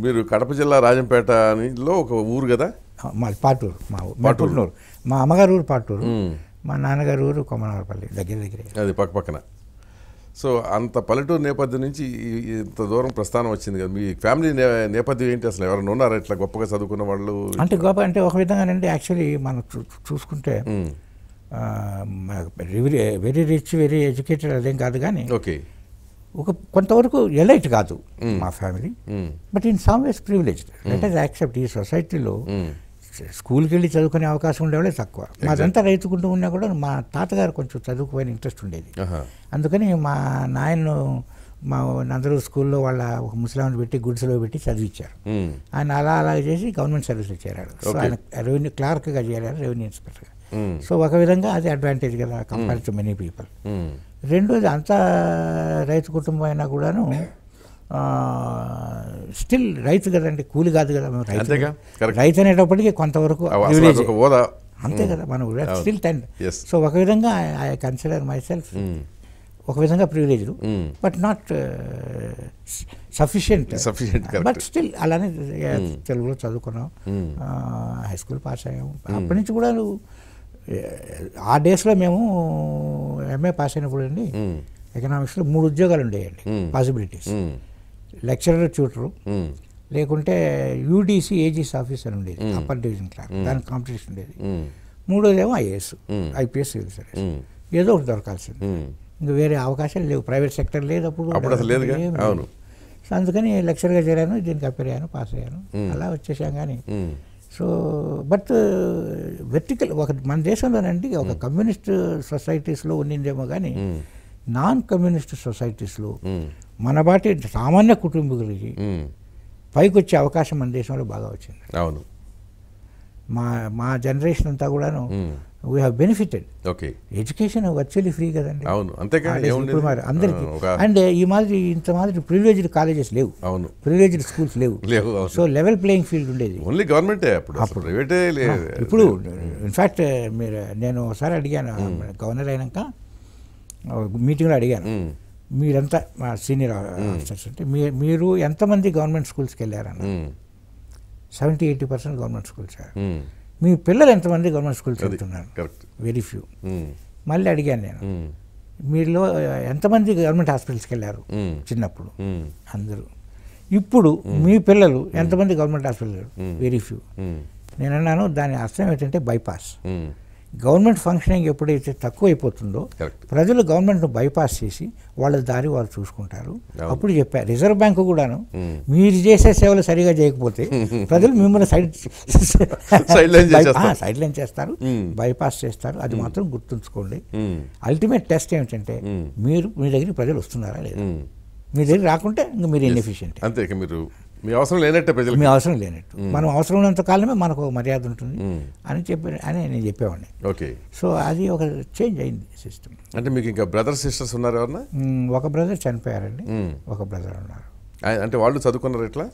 మీరు కడప జిల్లా రాజంపేటలో ఒక ఊరు కదా? మాది పాటూరు. పాటూరు మా అమ్మగారు ఊరు పాటూరు, మా నాన్నగారు ఊరు కొమ్మనవారిపల్లి, దగ్గరే. అది పక్కన. సో అంత పల్లెటూరు నేపథ్యం నుంచి ఇంత దూరం ప్రస్థానం వచ్చింది కదా. మీ ఫ్యామిలీ నేపథ్యం ఏంటి అసలు? ఎవరైనా ఉన్నారా ఇట్లా గొప్పగా చదువుకున్న వాళ్ళు? అంటే గొప్ప అంటే ఒక విధంగానండి, యాక్చువల్లీ మనం చూసుకుంటే వెరీ రిచ్, వెరీ ఎడ్యుకేటెడ్ అదేం కాదు, కానీ ఓకే ఒక కొంతవరకు ఎలైట్ కాదు మా family, but in some ways privileged. Let us accept. ఈ సొసైటీలో స్కూల్కి వెళ్ళి చదువుకునే అవకాశం ఉండేవాళ్ళే తక్కువ. మాదంతా రైతు కుటుంబం ఉన్నా కూడా మా తాతగారు కొంచెం చదువుకునే ఇంట్రెస్ట్ ఉండేది. అందుకని మా నాయన్ను అందరూ స్కూల్లో వాళ్ళ ఒక ముసలాంని పెట్టి గుడిసెలో పెట్టి చదివించారు. ఆయన అలా చేసి గవర్నమెంట్ సర్వీస్లో చేరాడు. సో ఆయన రెవెన్యూ క్లార్క్గా చేరారు, రెవెన్యూ ఇన్స్పెక్టర్గా. సో ఒక విధంగా అది అడ్వాంటేజ్ కదా కంపేర్ టు మెనీ పీపుల్. రెండోది, అంత రైతు కుటుంబం అయినా కూడాను స్టిల్ రైతు కదండి, కూలి కాదు కదా. మేము రైతు అనేటప్పటికీ కొంతవరకు అంతే కదా మనం స్టిల్ 10. సో ఒక విధంగా ఐ కన్సిడర్ మై సెల్ఫ్ ఒక విధంగా privileged, but not sufficient. But still అలానే తెలుగులో చదువుకున్నాం, హై స్కూల్ పాస్ అయ్యాము. అప్పటి నుంచి కూడా ఆ డేస్లో మేము ఎంఏ పాస్ అయినప్పుడు అండి ఎకనామిక్స్లో 3 ఉద్యోగాలు ఉండేయండి పాసిబిలిటీస్. లెక్చరర్, ట్యూటరు, లేకుంటే యూడీసీ ఏజీస్ ఆఫీస్ అని ఉండేది, అప్పర్ డివిజన్ క్లాస్, దానికి కాంపిటీషన్ ఉండేది. మూడోదేమో ఐఏఎస్, ఐపీఎస్, సివిల్ సర్వీస్, ఏదో ఒకటి దొరకాల్సింది. ఇంకా వేరే అవకాశాలు లేవు, ప్రైవేట్ సెక్టర్ లేదు అప్పుడు. సో అందుకని లెక్చర్గా చేరాను, దీనికి అపేర్ అయ్యాను, పాస్ అయ్యాను, అలా వచ్చేసాం. కానీ సో బట్ వెర్టికల్ మన దేశంలోనండి ఒక కమ్యూనిస్ట్ సొసైటీస్లో ఉండిందేమో కానీ నాన్ కమ్యూనిస్ట్ సొసైటీస్లో మనబాటి సామాన్య కుటుంబీకులకి పైకి వచ్చే అవకాశం మన దేశంలో బాగా వచ్చింది. అవును, మా జనరేషన్ అంతా కూడాను we have benefited. Education virtually free కదండి. అవును, అంతేగా మరి అందరికీ. అండ్ ఇంత మాదిరి ప్రివిలేజ్డ్ కాలేజెస్ లేవు, ప్రివిలేజ్డ్ స్కూల్స్ లేవు. సో లెవెల్ ప్లేయింగ్ ఫీల్డ్ ఉండేది. ఓన్లీ గవర్నమెంటే అప్పుడు, ప్రైవేటే లేదు. ఇప్పుడు ఇన్ఫ్యాక్ట్ నేను ఒకసారి అడిగాను గవర్నర్ అయినాక, మీటింగ్లో అడిగాను, మీరంతా మా సీనియర్ ఆఫీసర్స్ అంటే మీరు ఎంతమంది గవర్నమెంట్ స్కూల్స్కి వెళ్ళారన్న. 70-80% గవర్నమెంట్ స్కూల్స్. మీ పిల్లలు ఎంతమంది గవర్నమెంట్ స్కూల్స్ వెళ్తున్నారు? Very few. మళ్ళీ అడిగాను నేను, మీలో ఎంతమంది గవర్నమెంట్ హాస్పిటల్స్కి వెళ్ళారు చిన్నప్పుడు? అందరూ. ఇప్పుడు మీ పిల్లలు ఎంతమంది గవర్నమెంట్ హాస్పిటల్? Very few. నేను అన్నాను, దాని అర్థం ఏంటంటే బైపాస్. గవర్నమెంట్ ఫంక్షనింగ్ ఎప్పుడైతే తక్కువ అయిపోతుందో ప్రజలు గవర్నమెంట్ను బైపాస్ చేసి వాళ్ళ దారి వాళ్ళు చూసుకుంటారు. అప్పుడు చెప్పారు, రిజర్వ్ బ్యాంకు కూడాను మీరు చేసే సేవలు సరిగా చేయకపోతే ప్రజలు మిమ్మల్ని సైడ్ లైన్ చేస్తారు, బైపాస్ చేస్తారు. అది మాత్రం గుర్తుంచుకోండి. అల్టిమేట్ టెస్ట్ ఏమిటంటే మీ దగ్గరికి ప్రజలు వస్తున్నారా లేదా. మీ దగ్గర రాకుంటే ఇంకా మీరు ఇన్ఎఫిషియెంట్. అంతే, మీరు మీ అవసరం లేనట్టే, ప్రజలు మీ అవసరం లేనట్టు. మనం అవసరం ఉన్నంత కాలమే మనకు మర్యాద ఉంటుంది అని నేను చెప్పేవాడిని. ఓకే. సో అది ఒక చేంజ్ అయింది సిస్టమ్. అంటే మీకు ఇంకా బ్రదర్స్ సిస్టర్స్ ఉన్నారు ఎవరన్నా? ఒక బ్రదర్ చనిపోయారండి, ఒక బ్రదర్ ఉన్నారు. అంటే వాళ్ళు చదువుకున్నారు ఎట్లా?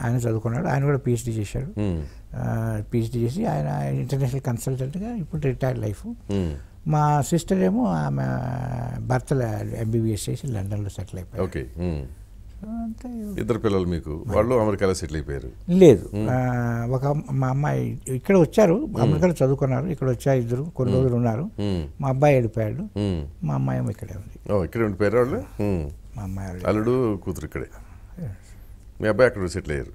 ఆయన చదువుకున్నాడు, ఆయన కూడా పిహెచ్డీ చేశాడు. పిహెచ్డీ చేసి ఆయన ఇంటర్నేషనల్ కన్సల్టెంట్గా ఇప్పుడు రిటైర్డ్ లైఫ్. మా సిస్టర్ ఏమో ఆమె భర్త ఎంబీబీఎస్ చేసి లండన్లో సెటిల్ అయిపోయారు. ఓకే. ఇద్దరు పిల్లలు మీకు? వాళ్ళు అమెరికాలో సెటిల్ అయిపోయారు? లేదు, మా అమ్మాయి ఇక్కడ వచ్చారు, అమెరికాలో చదువుకున్నారు, ఇక్కడ వచ్చారు, ఇద్దరు కొన్ని రోజులు ఉన్నారు. మా అబ్బాయి వెళ్ళిపోయాడు, మా అమ్మాయి ఏమో ఇక్కడే ఉంది. ఇక్కడే ఉండిపోయారు వాళ్ళు? మా అమ్మాయి అల్లుడు కూతురు ఇక్కడే, మీ అబ్బాయి అక్కడ సెటిల్ అయ్యారు.